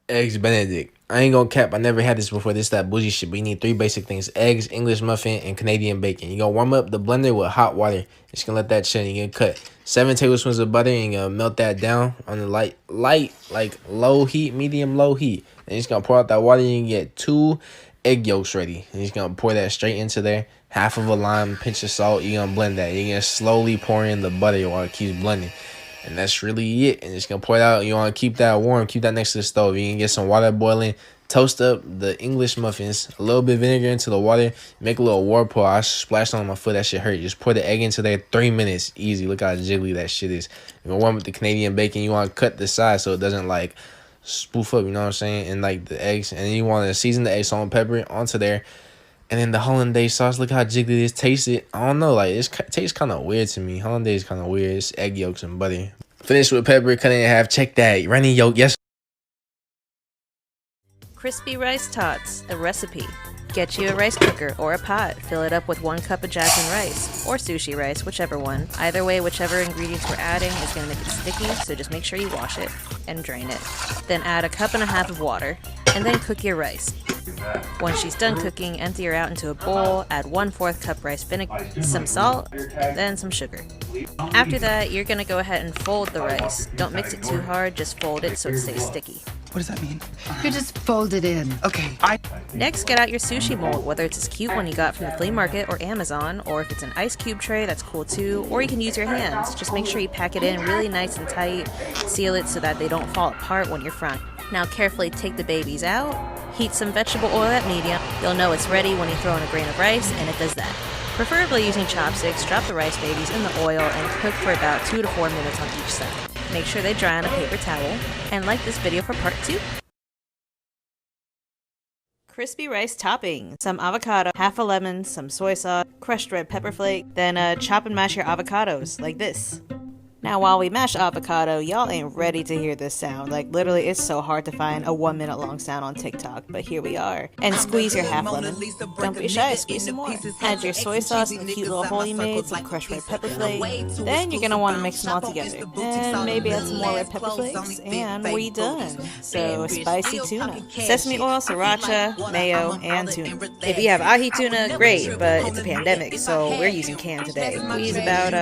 Eggs Benedict. I ain't gonna cap. I never had this before. This that bougie shit. But you need three basic things: eggs, English muffin, and Canadian bacon. You gonna warm up the blender with hot water. Just gonna let that chill. You gonna cut 7 tablespoons of butter and you gonna melt that down on the light, like low heat, medium low heat. And you're just gonna pour out that water and you can get 2 egg yolks ready. And you're just gonna pour that straight into there. Half of a lime, pinch of salt. You're gonna blend that. You're gonna slowly pour in the butter while it keeps blending. And that's really it. And just gonna pour it out. You wanna keep that warm, keep that next to the stove. You can get some water boiling, toast up the English muffins, a little bit of vinegar into the water, make a little whirlpool. I splashed on my foot, that shit hurt. Just pour the egg into there, 3 minutes, easy. Look how jiggly that shit is. You gonna warm up the Canadian bacon, you wanna cut the sides so it doesn't like spoof up, you know what I'm saying? And like the eggs, and then you wanna season the egg, salt and pepper onto there. And then the hollandaise sauce, look how jiggly this tastes. I don't know, like it tastes kind of weird to me. Hollandaise kind of weird. It's egg yolks and butter. Finish with pepper, cut it in half. Check that. Runny yolk, yes. Crispy rice tots, a recipe. Get you a rice cooker or a pot. Fill it up with 1 cup of jasmine rice, or sushi rice, whichever one. Either way, whichever ingredients we're adding is going to make it sticky, so just make sure you wash it and drain it. Then add 1.5 cups of water, and then cook your rice. Once she's done cooking, empty her out into a bowl, add 1/4 cup rice vinegar, some salt, then some sugar. After that, you're going to go ahead and fold the rice. Don't mix it too hard, just fold it so it stays sticky. What does that mean? You just fold it in. Okay, Next, get out your sushi mold, whether it's this cute one you got from the flea market or Amazon, or if it's an ice cube tray, that's cool too, or you can use your hands. Just make sure you pack it in really nice and tight, seal it so that they don't fall apart when you're frying. Now carefully take the babies out, heat some vegetable oil at medium. You'll know it's ready when you throw in a grain of rice, and it does that. Preferably using chopsticks, drop the rice babies in the oil and cook for about 2 to 4 minutes on each side. Make sure they dry on a paper towel, and like this video for part 2. Crispy rice topping, some avocado, half a lemon, some soy sauce, crushed red pepper flake, then chop and mash your avocados, like this. Now while we mash avocado, y'all ain't ready to hear this sound. Like literally it's so hard to find a 1-minute long sound on TikTok, but here we are. And squeeze your half lemon. Don't be shy, squeeze some more. Add your soy sauce in the cute little hole you made, some crushed red pepper flakes. Then you're gonna want to mix them all together. And maybe add some more red pepper flakes, and we done. So spicy tuna. Sesame oil, sriracha, mayo, and tuna. If you have ahi tuna, great, but it's a pandemic, so we're using canned today. We use about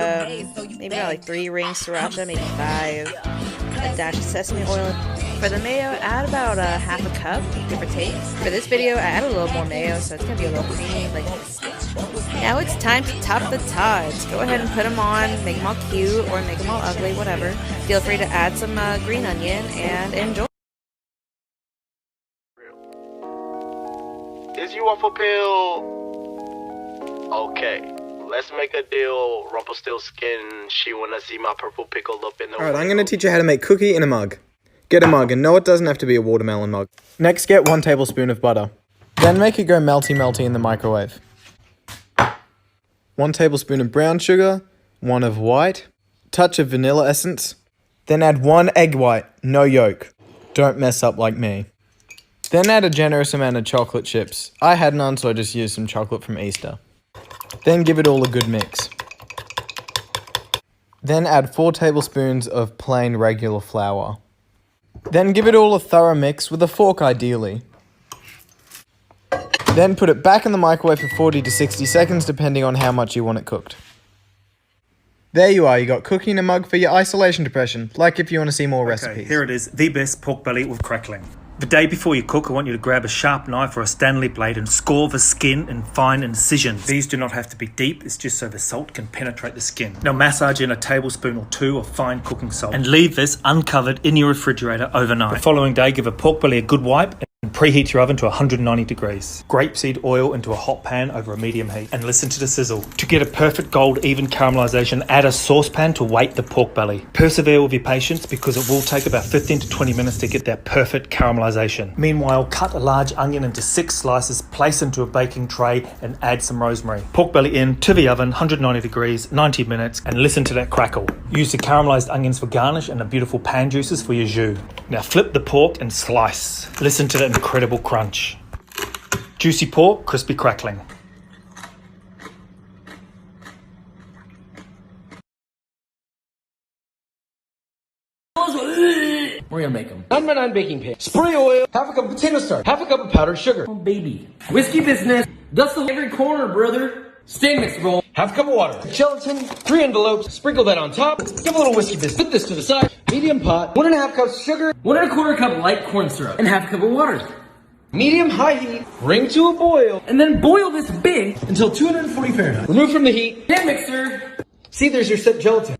maybe like 3 rings sriracha, maybe 5, a dash of sesame oil. For the mayo, add about half a cup, give or take. For this video, I add a little more mayo, so it's gonna be a little creamy like this. Now it's time to top the tots. Go ahead and put them on, make them all cute or make them all ugly, whatever. Feel free to add some green onion and enjoy. Is you off a pill? Okay. Let's make a deal, Rumpelstiltskin. She wanna see my purple pickle up in the Alright, I'm gonna teach you how to make cookie in a mug. Get a mug, and no, it doesn't have to be a watermelon mug. Next, get 1 tablespoon of butter. Then make it go melty in the microwave. 1 tablespoon of brown sugar, 1 of white, touch of vanilla essence. Then add 1 egg white, no yolk. Don't mess up like me. Then add a generous amount of chocolate chips. I had none, so I just used some chocolate from Easter. Then give it all a good mix. Then add 4 tablespoons of plain regular flour. Then give it all a thorough mix with a fork ideally. Then put it back in the microwave for 40 to 60 seconds depending on how much you want it cooked. There you are, you got cookie in a mug for your isolation depression, like if you want to see more recipes. Here it is, the best pork belly with crackling. The day before you cook, I want you to grab a sharp knife or a Stanley blade and score the skin in fine incisions. These do not have to be deep, it's just so the salt can penetrate the skin. Now massage in a tablespoon or 2 of fine cooking salt and leave this uncovered in your refrigerator overnight. The following day, give a pork belly a good wipe and preheat your oven to 190 degrees. Grapeseed oil into a hot pan over a medium heat and listen to the sizzle. To get a perfect gold even caramelization, add a saucepan to weight the pork belly. Persevere with your patience because it will take about 15 to 20 minutes to get that perfect caramelization. Meanwhile, cut a large onion into 6 slices, place into a baking tray and add some rosemary. Pork belly in to the oven, 190 degrees, 90 minutes, and listen to that crackle. Use the caramelized onions for garnish and the beautiful pan juices for your jus. Now flip the pork and slice. Listen to that incredible crunch. Juicy pork, crispy crackling. We're gonna make them. 9x9 baking pan. Spray oil. Half a cup of potato starch. Half a cup of powdered sugar. Oh, baby. Whiskey business. Dust every corner, brother. Stand mix bowl. Half a cup of water. Gelatin. 3 envelopes. Sprinkle that on top. Give a little whiskey business. Put this to the side. Medium pot. 1.5 cups sugar. 1 1/4 cup light corn syrup. And half a cup of water. Medium high heat. Bring to a boil. And then boil this big Until 240 Fahrenheit. Remove from the heat. stand mixer. See, there's your set gelatin.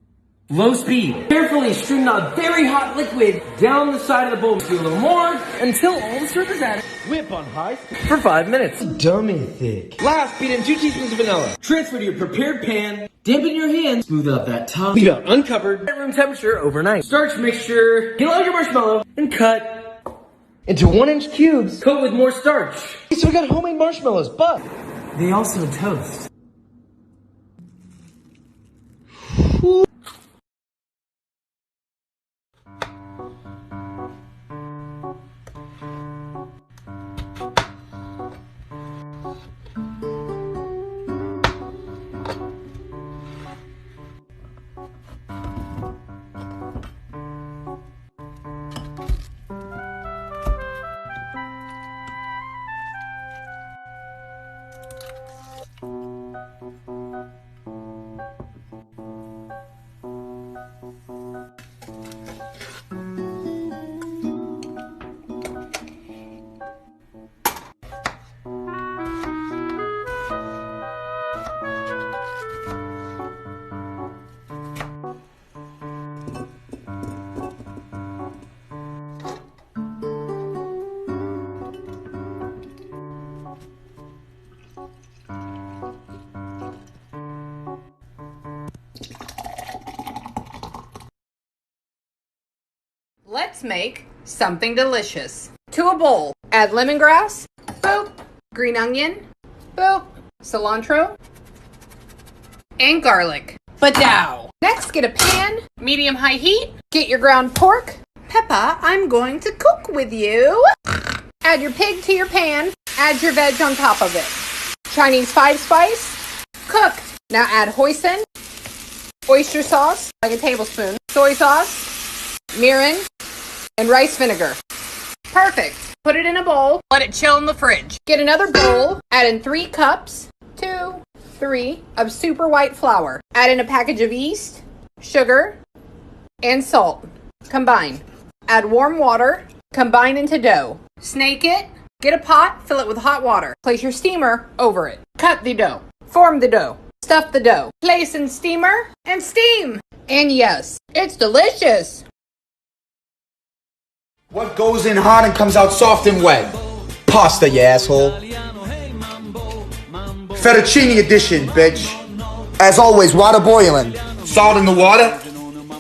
Low speed. Carefully stream the very hot liquid down the side of the bowl. Do a little more until all the syrup is added. Whip on high. For 5 minutes. Dummy thick. Last, beat in 2 teaspoons of vanilla. Transfer to your prepared pan. Dampen your hands. Smooth out that top. Leave out uncovered. At room temperature overnight. Starch mixture. Peel out your marshmallow and cut. Into 1-inch cubes. Coat with more starch. So we got homemade marshmallows, but They also toast. Let's make something delicious. To a bowl, add lemongrass, boop, green onion, boop, cilantro, and garlic. Badow. Next, get a pan, medium-high heat. Get your ground pork. Peppa, I'm going to cook with you. Add your pig to your pan. Add your veg on top of it. Chinese 5-spice, cooked. Now add hoisin, oyster sauce, like a tablespoon, soy sauce, mirin, and rice vinegar. Perfect. Put it in a bowl. Let it chill in the fridge. Get another bowl. Add in 3 cups, 2, 3 of super white flour. Add in a package of yeast, sugar, and salt. Combine. Add warm water. Combine into dough. Snake it. Get a pot. Fill it with hot water. Place your steamer over it. Cut the dough. Form the dough. Stuff the dough. Place in steamer and steam. And yes, it's delicious. What goes in hot and comes out soft and wet? Pasta, you asshole. Fettuccine edition, bitch. As always, water boiling. Salt in the water?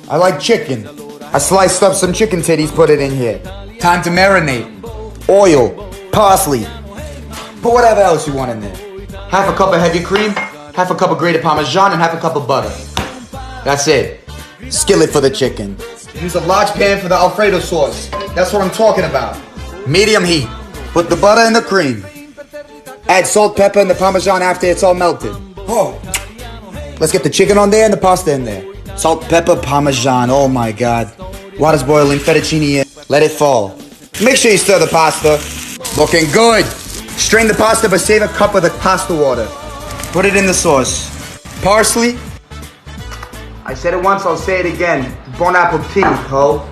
I like chicken. I sliced up some chicken titties, put it in here. Time to marinate. Oil, parsley. Put whatever else you want in there. Half a cup of heavy cream, half a cup of grated Parmesan, and half a cup of butter. That's it. Skillet for the chicken. Use a large pan for the Alfredo sauce. That's what I'm talking about. Medium heat. Put the butter and the cream. Add salt, pepper, and the Parmesan after it's all melted. Oh. Let's get the chicken on there and the pasta in there. Salt, pepper, Parmesan. Oh my God. Water's boiling. Fettuccine in. Let it fall. Make sure you stir the pasta. Looking good. Strain the pasta, but save a cup of the pasta water. Put it in the sauce. Parsley. I said it once, I'll say it again. Bon appetit, ho.